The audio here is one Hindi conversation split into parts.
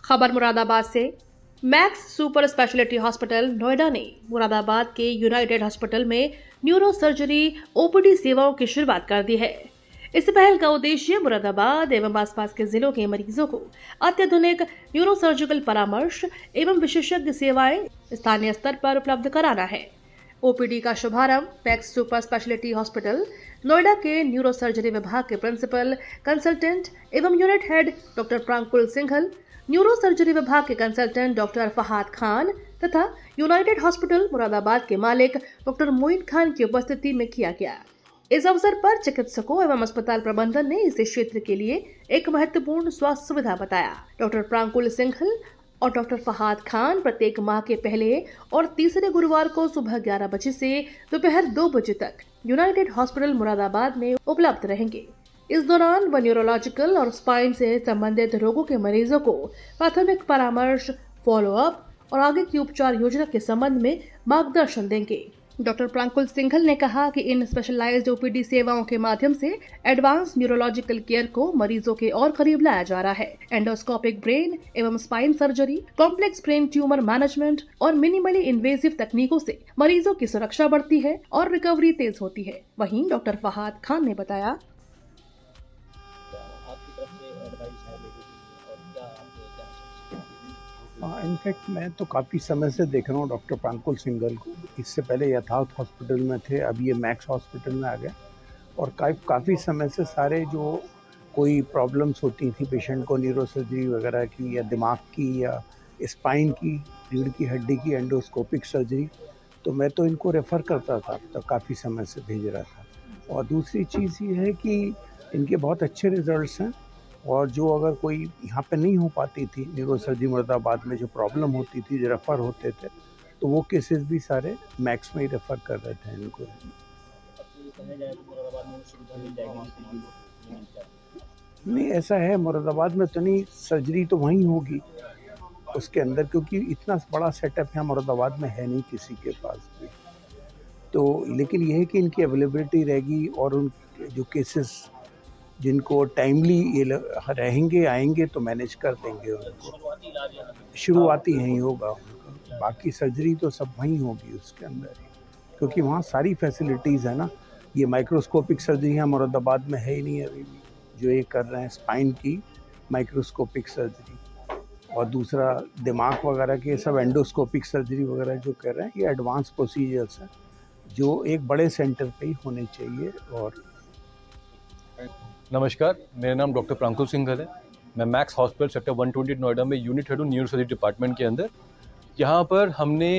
खबर मुरादाबाद से। Max super speciality hospital Noida ने मुरादाबाद के यूनाइटेड हॉस्पिटल में न्यूरो सर्जरी ओपीडी सेवाओं की शुरुआत कर दी है। इस पहल का उद्देश्य मुरादाबाद एवं आसपास के जिलों के मरीजों को अत्याधुनिक न्यूरो सर्जिकल परामर्श एवं विशेषज्ञ सेवाएं स्थानीय स्तर पर उपलब्ध कराना है। ओपीडी का शुभारंभ max super speciality hospital Noida के न्यूरो सर्जरी विभाग के प्रिंसिपल कंसल्टेंट एवं unit head doctor Prankul Singhal, neuro surgery विभाग के कंसल्टेंट डॉक्टर फहाद खान तथा यूनाइटेड हॉस्पिटल मुरादाबाद के मालिक डॉक्टर मोइन खान की उपस्थिति में किया गया। इस अवसर पर चिकित्सकों एवं अस्पताल प्रबंधन ने इसे क्षेत्र के लिए एक महत्वपूर्ण स्वास्थ्य सुविधा बताया। डॉक्टर प्रांकुल सिंघल और डॉक्टर फहाद खान प्रत्येक माह के पहले और तीसरे गुरुवार को सुबह 11 बजे से दोपहर 2 बजे तक यूनाइटेड हॉस्पिटल मुरादाबाद में उपलब्ध रहेंगे। इस दौरान वह न्यूरोलॉजिकल और स्पाइन से संबंधित रोगों के मरीजों को प्राथमिक परामर्श, फॉलोअप और आगे की उपचार योजना के संबंध में मार्गदर्शन देंगे। डॉक्टर प्रांकुल सिंघल ने कहा कि इन स्पेशलाइज्ड ओपीडी सेवाओं के माध्यम से एडवांस न्यूरोलॉजिकल केयर को मरीजों के और करीब लाया जा रहा है। एंडोस्कोपिक ब्रेन एवं spine surgery, complex brain tumour management और मिनिमली इन्वेसिव तकनीकों से मरीजों की सुरक्षा बढ़ती है और रिकवरी तेज होती है। वहीं डॉक्टर फहाद खान ने बताया, इनफैक्ट मैं तो काफ़ी समय से देख रहा हूँ डॉक्टर प्रांकुल सिंघल को। इससे पहले यथार्थ हॉस्पिटल में थे, अब ये मैक्स हॉस्पिटल में आ गए। और काफ़ी समय से सारे जो कोई प्रॉब्लम्स होती थी पेशेंट को, न्यूरो सर्जरी वगैरह की या दिमाग की या स्पाइन की, रीढ़ की हड्डी की एंडोस्कोपिक सर्जरी, तो मैं तो इनको रेफ़र करता था, तो काफ़ी समय से भेज रहा था। और दूसरी चीज़ ये है कि इनके बहुत अच्छे रिज़ल्ट्स हैं। और जो अगर कोई यहाँ पे नहीं हो पाती थी न्यूरो सर्जरी मुरादाबाद में, जो प्रॉब्लम होती थी, जो रेफ़र होते थे, तो वो केसेस भी सारे मैक्स में ही रेफ़र कर रहे थे इनको। नहीं, ऐसा है मुरादाबाद में तो नहीं, सर्जरी तो वहीं होगी उसके अंदर, क्योंकि इतना बड़ा सेटअप यहाँ मुरादाबाद में है नहीं किसी के पास भी। तो लेकिन ये है कि इनकी अवेलेबिलिटी रहेगी और उन जो केसेस जिनको टाइमली ये रहेंगे आएंगे तो मैनेज कर देंगे उनको। शुरुआती यहीं होगा उनका, बाकी सर्जरी तो सब वहीं होगी उसके अंदर ही, क्योंकि वहाँ सारी फैसिलिटीज़ है ना। ये माइक्रोस्कोपिक सर्जरी यहाँ मुरादाबाद में है ही नहीं अभी भी, जो ये कर रहे हैं स्पाइन की माइक्रोस्कोपिक सर्जरी, और दूसरा दिमाग वगैरह के सब एंडोस्कोपिक सर्जरी वगैरह जो कर रहे हैं, ये एडवांस प्रोसीजर्स हैं जो एक बड़े सेंटर पे ही होने चाहिए। और नमस्कार, मेरा नाम डॉक्टर प्रांकुल सिंघल है। मैं मैक्स हॉस्पिटल सेक्टर 120 नोएडा में यूनिट हेड हूँ न्यूरो सर्जरी डिपार्टमेंट के अंदर। यहाँ पर हमने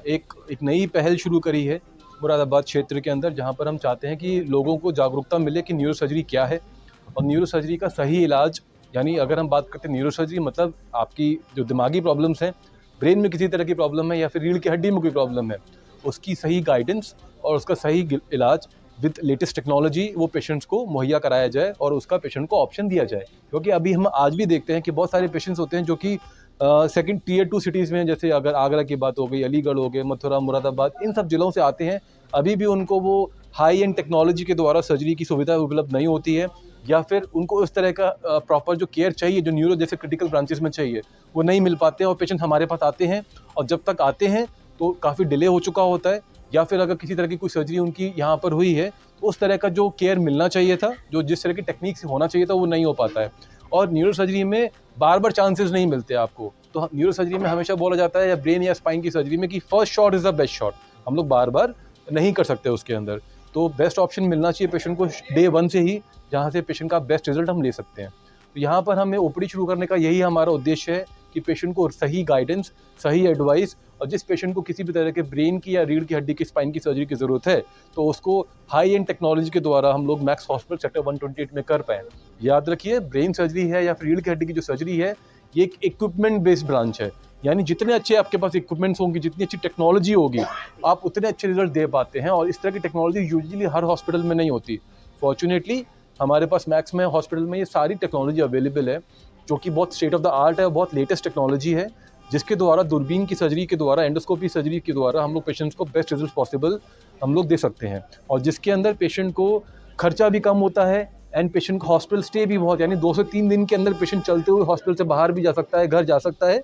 एक नई पहल शुरू करी है मुरादाबाद क्षेत्र के अंदर, जहाँ पर हम चाहते हैं कि लोगों को जागरूकता मिले कि न्यूरो सर्जरी क्या है और न्यूरो सर्जरी का सही इलाज। यानी अगर हम बात करते हैं न्यूरो सर्जरी, मतलब आपकी जो दिमागी प्रॉब्लम्स हैं, ब्रेन में किसी तरह की प्रॉब्लम है या फिर रीढ़ की हड्डी में कोई प्रॉब्लम है, उसकी सही गाइडेंस और उसका सही इलाज विद लेटेस्ट टेक्नोलॉजी वो पेशेंट्स को मुहैया कराया जाए और उसका पेशेंट को ऑप्शन दिया जाए। क्योंकि अभी हम आज भी देखते हैं कि बहुत सारे पेशेंट्स होते हैं जो कि सेकंड टियर 2 सिटीज़ में, जैसे अगर आगरा की बात हो गई, अलीगढ़ हो गए, मथुरा, मुरादाबाद, इन सब जिलों से आते हैं। अभी भी उनको वो हाई एंड टेक्नोलॉजी के द्वारा सर्जरी की सुविधा उपलब्ध नहीं होती है, या फिर उनको उस तरह का प्रॉपर जो केयर चाहिए जो न्यूरो जैसे क्रिटिकल ब्रांचेस में चाहिए, वो नहीं मिल पाते हैं। और पेशेंट हमारे पास आते हैं और जब तक आते हैं तो काफ़ी डिले हो चुका होता है, या फिर अगर किसी तरह की कोई सर्जरी उनकी यहाँ पर हुई है तो उस तरह का जो केयर मिलना चाहिए था, जो जिस तरह की टेक्निक से होना चाहिए था, वो नहीं हो पाता है। और न्यूरो सर्जरी में बार बार चांसेस नहीं मिलते आपको। तो न्यूरो सर्जरी में हमेशा बोला जाता है, या ब्रेन या स्पाइन की सर्जरी में, कि first shot is the best shot. हम लोग बार बार नहीं कर सकते उसके अंदर, तो बेस्ट ऑप्शन मिलना चाहिए पेशेंट को डे 1 से ही, जहाँ से पेशेंट का बेस्ट रिजल्ट हम ले सकते हैं। तो यहाँ पर हमें ओपीडी शुरू करने का यही हमारा उद्देश्य है कि पेशेंट को सही गाइडेंस, सही एडवाइस, और जिस पेशेंट को किसी भी तरह के ब्रेन की या रीढ़ की हड्डी की, स्पाइन की सर्जरी की ज़रूरत है, तो उसको हाई एंड टेक्नोलॉजी के द्वारा हम लोग मैक्स हॉस्पिटल सेक्टर 128 में कर पाएँ। याद रखिए, ब्रेन सर्जरी है या फिर रीढ़ की हड्डी की जो सर्जरी है, ये एक इक्विपमेंट बेस्ड ब्रांच है। यानी जितने अच्छे आपके पास इक्विपमेंट्स होंगी, जितनी अच्छी टेक्नोलॉजी होगी, आप उतने अच्छे रिजल्ट दे पाते हैं। और इस तरह की टेक्नोलॉजी यूजुअली हर हॉस्पिटल में नहीं होती। फॉर्चुनेटली हमारे पास मैक्स में हॉस्पिटल में ये सारी टेक्नोलॉजी अवेलेबल है, जो कि बहुत स्टेट ऑफ द आर्ट है और बहुत लेटेस्ट टेक्नोलॉजी है, जिसके द्वारा दूरबीन की सर्जरी के द्वारा, एंडोस्कोपी सर्जरी के द्वारा हम लोग पेशेंट्स को बेस्ट रिजल्ट पॉसिबल हम लोग दे सकते हैं, और जिसके अंदर पेशेंट को खर्चा भी कम होता है एंड पेशेंट का हॉस्पिटल स्टे भी बहुत, यानी 2 से 3 दिन के अंदर पेशेंट चलते हुए हॉस्पिटल से बाहर भी जा सकता है, घर जा सकता है,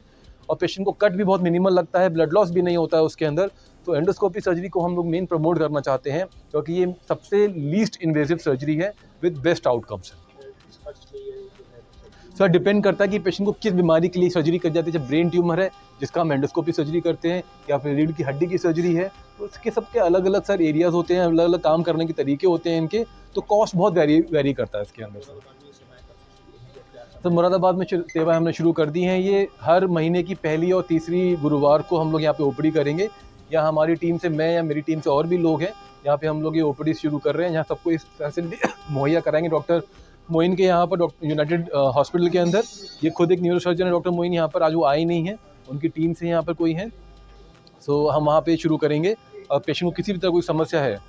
और पेशेंट को कट भी बहुत मिनिमल लगता है, ब्लड लॉस भी नहीं होता है उसके अंदर। तो एंडोस्कोपी सर्जरी को हम लोग मेन प्रमोट करना चाहते हैं, क्योंकि ये सबसे लीस्ट इन्वेजिव सर्जरी है with best outcomes. Sir depend करता है कि पेशेंट को किस बीमारी के लिए सर्जरी कर जाती है। जब ब्रेन ट्यूमर है जिसका हम एंडोस्कोपी सर्जरी करते हैं, या फिर रीढ़ की हड्डी की सर्जरी है, तो उसके सबके अलग अलग सर एरियाज होते हैं, अलग अलग काम करने के तरीके होते हैं इनके, तो कॉस्ट बहुत वेरी करता है इसके अंदर सर। तो मुरादाबाद में सेवा हमने शुरू कर दी हैं। ये हर महीने की पहली और तीसरी गुरुवार को हम लोग यहाँ पे ओपीडी करेंगे। यहाँ हमारी टीम से, मैं या मेरी टीम से और भी लोग हैं, यहाँ पे हम लोग ये ओपीडी शुरू कर रहे हैं, यहाँ सबको इस फैसिलिटी मुहैया कराएंगे। डॉक्टर मोइन के यहाँ पर यूनाइटेड हॉस्पिटल के अंदर, ये खुद एक न्यूरोसर्जन है डॉक्टर मोइन, यहाँ पर आज वो आए नहीं है, उनकी टीम से यहाँ पर कोई है। सो हम वहाँ पे शुरू करेंगे, और पेशेंट को किसी भी तरह कोई समस्या है,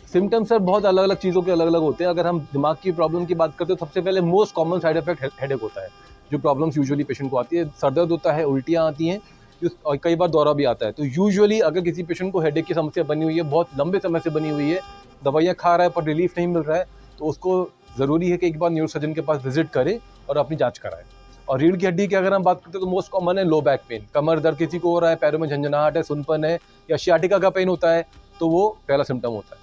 सिम्टम्स सर बहुत अलग अलग चीज़ों के अलग अलग होते हैं। अगर हम दिमाग की प्रॉब्लम की बात करते हैं तो सबसे पहले most common side effect headache होता है, जो प्रॉब्लम्स यूजुअली पेशेंट को आती है। सर दर्द होता है, उल्टियाँ आती हैं, और कई बार दौरा भी आता है। तो यूजुअली अगर किसी पेशेंट को हेडेक की समस्या बनी हुई है, बहुत लंबे समय से बनी हुई है, दवाइयाँ खा रहा है पर रिलीफ नहीं मिल रहा है, तो उसको ज़रूरी है कि एक बार न्यूरोसर्जन के पास विजिट करे और अपनी जाँच कराए। और रीढ़ की हड्डी की अगर हम बात करते हैं तो मोस्ट कॉमन है लो बैक पेन, कमर दर्द किसी को हो रहा है, पैरों में झंझनाहट है, सुनपन है, या शियाटिका का पेन होता है, तो वो पहला सिम्टम होता है।